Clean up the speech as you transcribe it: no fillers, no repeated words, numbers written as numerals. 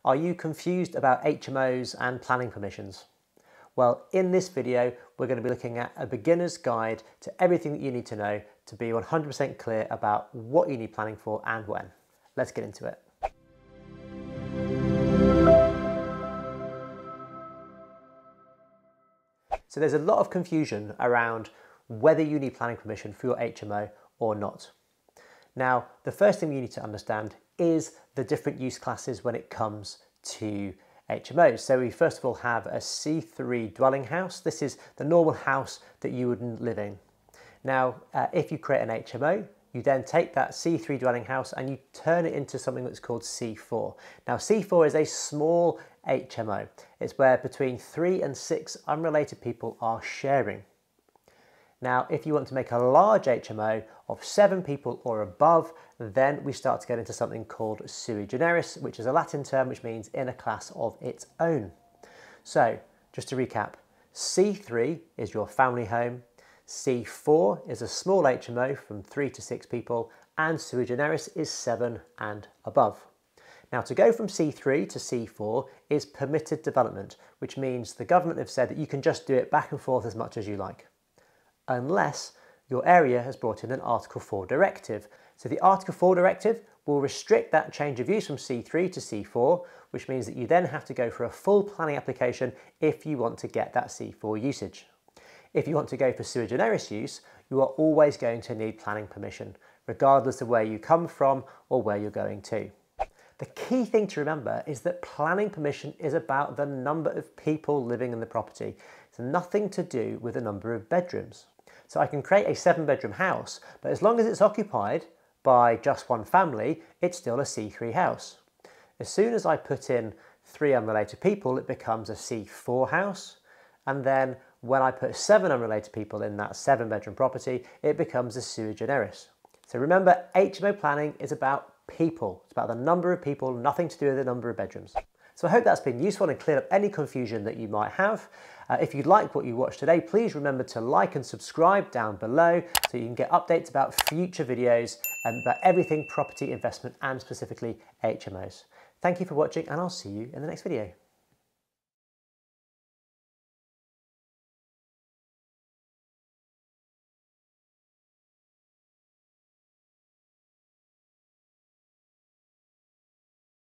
Are you confused about HMOs and planning permissions? Well, in this video, we're going to be looking at a beginner's guide to everything that you need to know to be 100% clear about what you need planning for and when. Let's get into it. So there's a lot of confusion around whether you need planning permission for your HMO or not. Now, the first thing you need to understand is the different use classes when it comes to HMOs. So we first of all have a C3 dwelling house. This is the normal house that you would live in. Now, if you create an HMO, you then take that C3 dwelling house and you turn it into something that's called C4. Now, C4 is a small HMO. It's where between 3 and 6 unrelated people are sharing. Now, if you want to make a large HMO of 7 people or above, then we start to get into something called sui generis, which is a Latin term which means in a class of its own. So, just to recap, C3 is your family home, C4 is a small HMO from 3 to 6 people, and sui generis is 7 and above. Now, to go from C3 to C4 is permitted development, which means the government have said that you can just do it back and forth as much as you like, unless your area has brought in an Article 4 directive. So the Article 4 directive will restrict that change of use from C3 to C4, which means that you then have to go for a full planning application if you want to get that C4 usage. If you want to go for sui generis use, you are always going to need planning permission, regardless of where you come from or where you're going to. The key thing to remember is that planning permission is about the number of people living in the property. It's nothing to do with the number of bedrooms. So I can create a 7-bedroom house, but as long as it's occupied by just one family, it's still a C3 house. As soon as I put in 3 unrelated people, it becomes a C4 house. And then when I put 7 unrelated people in that 7-bedroom property, it becomes a sui generis. So remember, HMO planning is about people. It's about the number of people, nothing to do with the number of bedrooms. So I hope that's been useful and cleared up any confusion that you might have. If you like what you watched today, please remember to like and subscribe down below so you can get updates about future videos and about everything property investment and specifically HMOs. Thank you for watching and I'll see you in the next video.